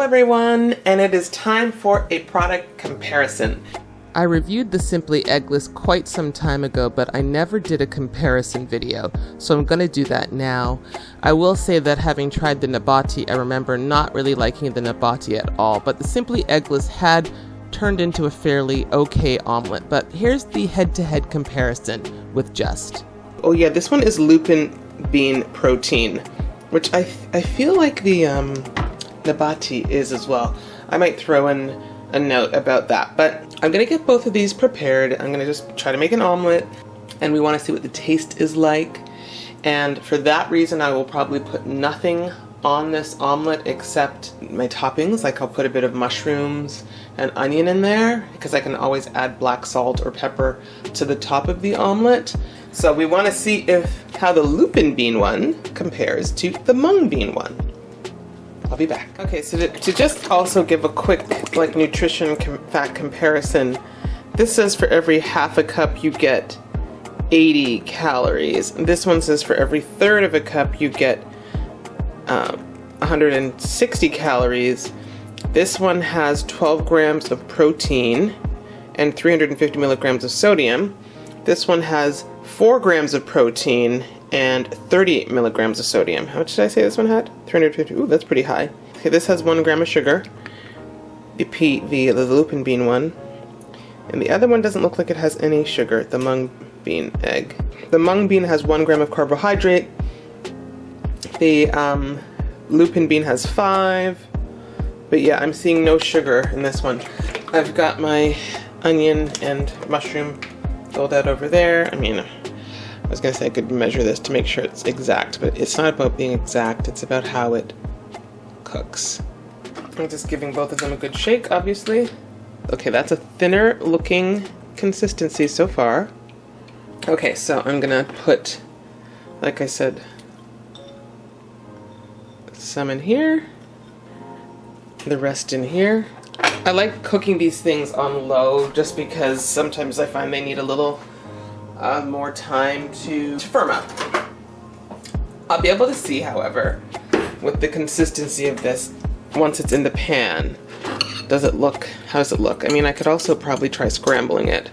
everyone, and it is time for a product comparison. I reviewed the Simply Eggless quite some time ago, but I never did a comparison video, so I'm going to do that now. I will say that having tried the Nabati, I remember not really liking the Nabati at all, but the Simply Eggless had turned into a fairly okay omelet. But here's the head-to-head comparison with Just. Oh yeah, this one is lupin bean protein, which I feel like the Nabati is as well. I might throw in a note about that, but I'm gonna get both of these prepared. I'm gonna just try to make an omelet, and we want to see what the taste is like. And for that reason, I will probably put nothing on this omelet except my toppings. Like I'll put a bit of mushrooms and onion in there because I can always add black salt or pepper to the top of the omelet. So we want to see how the lupin bean one compares to the mung bean one. I'll be back. Okay, so to just also give a quick like nutrition fact comparison, this says for every half a cup you get 80 calories. This one says for every third of a cup you get 160 calories. This one has 12 grams of protein and 350 milligrams of sodium. This one has 4 grams of protein and 30 milligrams of sodium. How much did I say this one had? 350. Ooh, that's pretty high. Okay, this has 1 gram of sugar. The lupin bean one. And the other one doesn't look like it has any sugar, the mung bean egg. The mung bean has 1 gram of carbohydrate. The lupin bean has 5. But yeah, I'm seeing no sugar in this one. I've got my onion and mushroom rolled out over there. I mean, I was gonna say I could measure this to make sure it's exact, but it's not about being exact, it's about how it cooks. I'm just giving both of them a good shake, obviously. Okay, that's a thinner looking consistency so far. Okay, so I'm gonna put, like I said, some in here, the rest in here. I like cooking these things on low just because sometimes I find they need a little more time to firm up. I'll be able to see, however, with the consistency of this once it's in the pan. How does it look? I mean, I could also probably try scrambling it.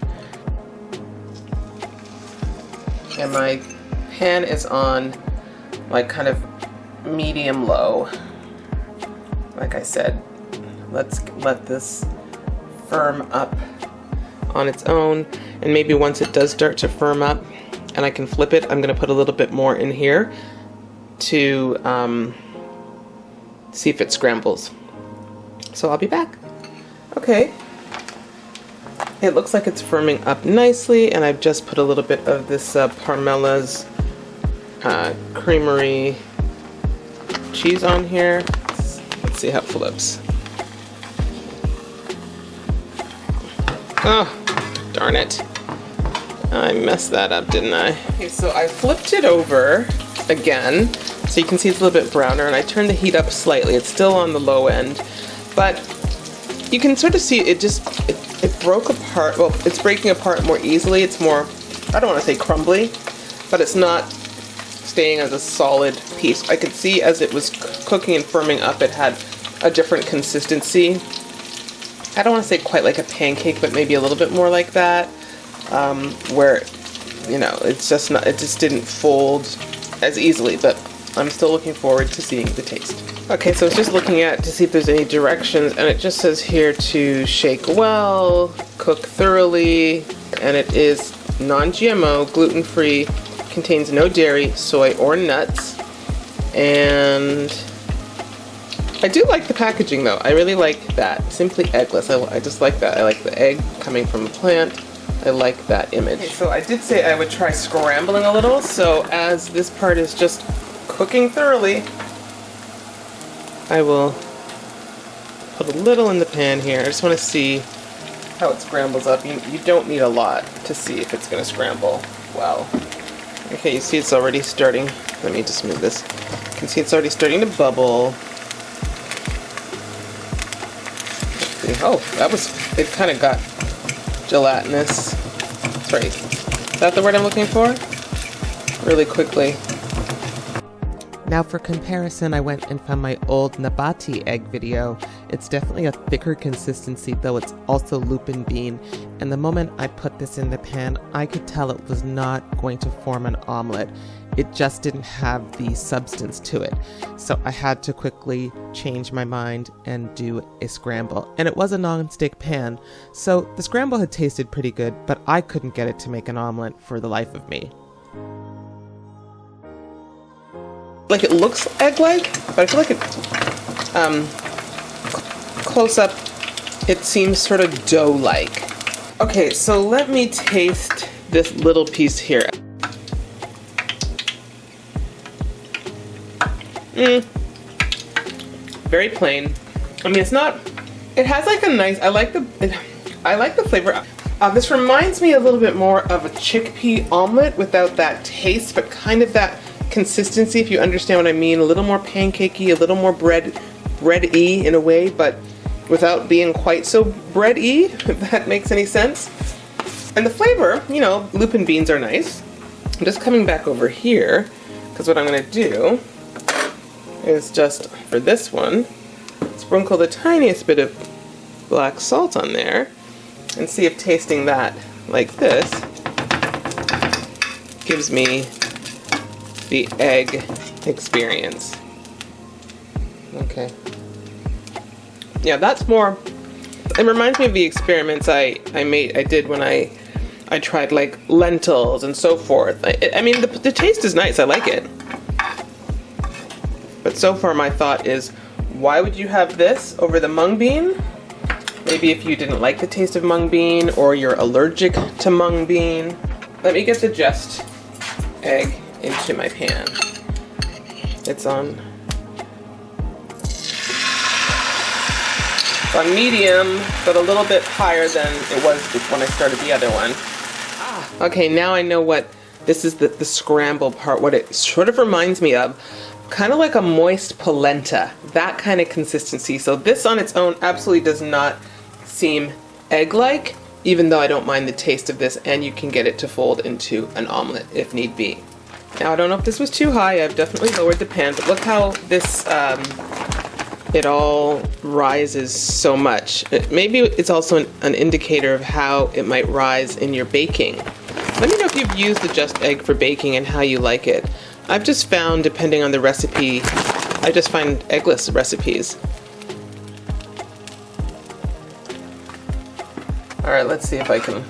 And my pan is on like kind of medium low. Like I said, let's let this firm up on its own, and maybe once it does start to firm up and I can flip it, I'm going to put a little bit more in here to see if it scrambles. So I'll be back. Okay, it looks like it's firming up nicely, and I've just put a little bit of this Parmella's creamery cheese on here. Let's see how it flips. Oh, darn it. I messed that up, didn't I? Okay, so I flipped it over again, so you can see it's a little bit browner, and I turned the heat up slightly. It's still on the low end, but you can sort of see it broke apart. Well, it's breaking apart more easily. It's more, I don't want to say crumbly, but it's not staying as a solid piece. I could see as it was cooking and firming up, it had a different consistency. I don't want to say quite like a pancake, but maybe a little bit more like that, where, you know, it just didn't fold as easily, but I'm still looking forward to seeing the taste. Okay, so I was just looking to see if there's any directions, and it just says here to shake well, cook thoroughly, and it is non-GMO, gluten-free, contains no dairy, soy, or nuts, and I do like the packaging though. I really like that. Simply Eggless. I just like that. I like the egg coming from the plant. I like that image. Okay, so I did say I would try scrambling a little, so as this part is just cooking thoroughly, I will put a little in the pan here. I just want to see how it scrambles up. You don't need a lot to see if it's going to scramble well. Okay, you see it's already starting. Let me just move this. You can see it's already starting to bubble. Oh, it kind of got gelatinous. Sorry, is that the word I'm looking for? Really quickly. Now for comparison, I went and found my old Nabati egg video, It's definitely a thicker consistency, though it's also lupin bean. And the moment I put this in the pan, I could tell it was not going to form an omelet. It just didn't have the substance to it. So I had to quickly change my mind and do a scramble. And it was a non-stick pan, so the scramble had tasted pretty good, but I couldn't get it to make an omelet for the life of me. Like, it looks egg-like, but I feel like close up, it seems sort of dough-like. Okay, so let me taste this little piece here. Very plain. I mean, it's not, it has like a nice, I like the flavor. This reminds me a little bit more of a chickpea omelet without that taste, but kind of that consistency, if you understand what I mean. A little more pancakey, a little more bread-y in a way, but without being quite so bread-y, if that makes any sense. And the flavor, you know, lupin beans are nice. I'm just coming back over here, because what I'm gonna do is just, for this one, sprinkle the tiniest bit of black salt on there and see if tasting that like this gives me the egg experience. Okay. Yeah, that's more, it reminds me of the experiments I did when I tried like lentils and so forth. I mean, the taste is nice, I like it. But so far my thought is, why would you have this over the mung bean? Maybe if you didn't like the taste of mung bean or you're allergic to mung bean. Let me get the Just egg into my pan. It's on medium, but a little bit higher than it was when I started the other one. Okay, now I know what this is, the scramble part, what it sort of reminds me of. Kind of like a moist polenta, that kind of consistency. So this on its own absolutely does not seem egg-like, even though I don't mind the taste of this, and you can get it to fold into an omelet if need be. Now I don't know if this was too high, I've definitely lowered the pan, but look how this, it all rises so much. Maybe it's also an indicator of how it might rise in your baking. Let me know if you've used the Just egg for baking and how you like it. I've just found, depending on the recipe, I just find eggless recipes. All right, let's see if I can,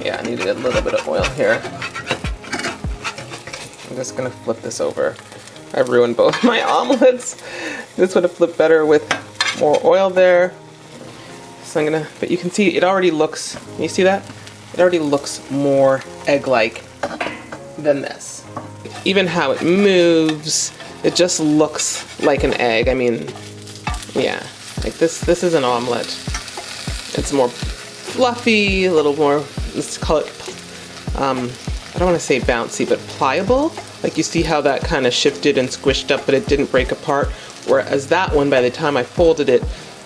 yeah, I needed a little bit of oil here. I'm just gonna flip this over. I ruined both my omelets. This would have flipped better with more oil there. So I'm gonna, but you can see it already looks, can you see that? It already looks more egg-like than this. Even how it moves, it just looks like an egg. I mean, yeah, like this is an omelet. It's more fluffy, a little more, let's call it, I don't want to say bouncy, but pliable. Like you see how that kind of shifted and squished up, but it didn't break apart. Whereas that one, by the time I folded it,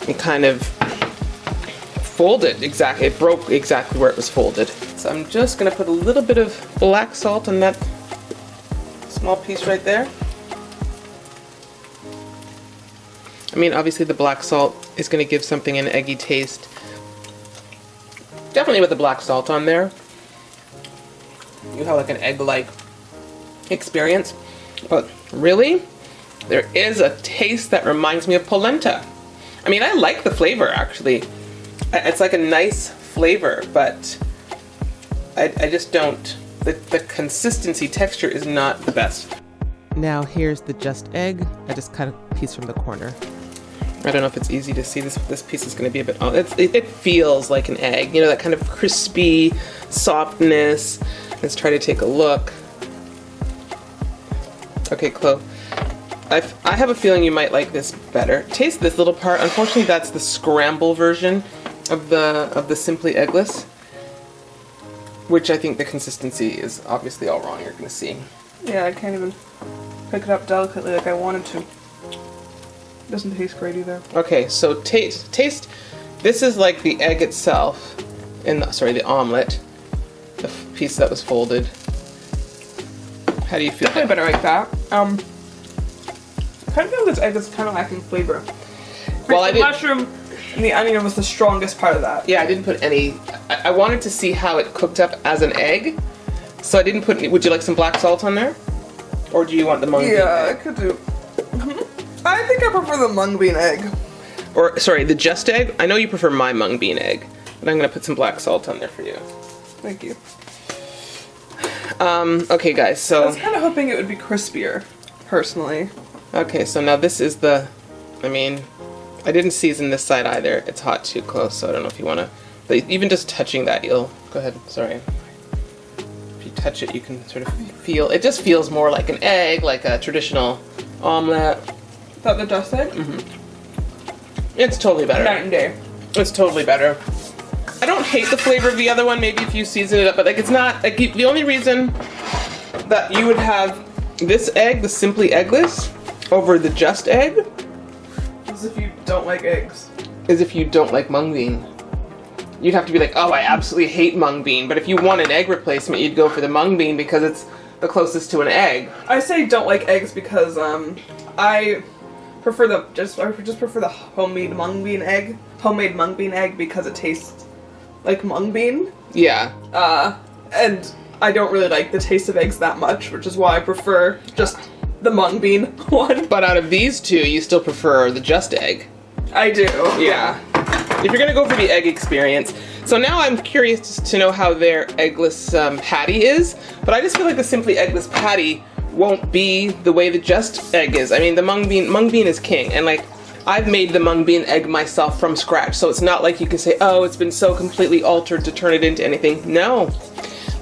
it kind of folded exactly, it broke exactly where it was folded. So I'm just gonna put a little bit of black salt on that small piece right there. I mean, obviously the black salt is going to give something an eggy taste. Definitely with the black salt on there, you have like an egg-like experience. But really, there is a taste that reminds me of polenta. I mean, I like the flavor actually. It's like a nice flavor, but I just don't. The consistency, texture is not the best. Now here's the Just egg. I just cut a piece from the corner. I don't know if it's easy to see. This piece is going to be a bit, it feels like an egg. You know, that kind of crispy softness. Let's try to take a look. Okay, Chloe. I have a feeling you might like this better. Taste this little part. Unfortunately, that's the scramble version of the Simply Eggless, which I think the consistency is obviously all wrong, you're gonna see. Yeah, I can't even pick it up delicately like I wanted to. It doesn't taste great either. Okay, so taste, this is like the egg itself, the omelet, the piece that was folded. How do you feel? Definitely better like that. I kind of feel this egg is kind of lacking flavor. Well, the mushroom and the onion was the strongest part of that. Yeah, I didn't put any. I wanted to see how it cooked up as an egg, so I didn't put any. Would you like some black salt on there? Or do you want the mung bean egg? Yeah, I could do. I think I prefer the mung bean egg. Or, sorry, the just egg? I know you prefer my mung bean egg, but I'm gonna put some black salt on there for you. Thank you. Okay guys, so... I was kind of hoping it would be crispier, personally. Okay, so now this is the... I mean, I didn't season this side either. It's hot too close, so I don't know if you wanna... But even just touching that, you'll... Go ahead, sorry. If you touch it, you can sort of feel... It just feels more like an egg, like a traditional omelet. Is that the just egg? Mm-hmm. It's totally better. Night and day. It's totally better. I don't hate the flavor of the other one, maybe if you season it up, but like it's not, like the only reason that you would have this egg, the Simply Eggless, over the just egg As if you don't like eggs. is if you don't like mung bean. You'd have to be like, oh, I absolutely hate mung bean, but if you want an egg replacement, you'd go for the mung bean because it's the closest to an egg. I say don't like eggs because I prefer I just prefer the homemade mung bean egg because it tastes like mung bean. Yeah. And I don't really like the taste of eggs that much, which is why I prefer just the mung bean one. But out of these two, you still prefer the just egg. I do. Yeah. If you're gonna go for the egg experience. So now I'm curious to know how their eggless patty is, but I just feel like the Simply Eggless patty won't be the way the just egg is. I mean, the mung bean is king, and like, I've made the mung bean egg myself from scratch, so it's not like you can say, oh, it's been so completely altered to turn it into anything. No.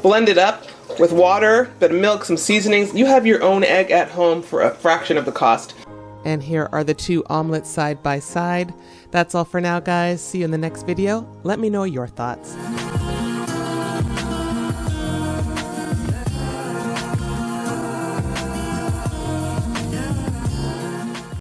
Blend it up with water, bit of milk, some seasonings. You have your own egg at home for a fraction of the cost. And here are the two omelets side by side. That's all for now, guys. See you in the next video. Let me know your thoughts.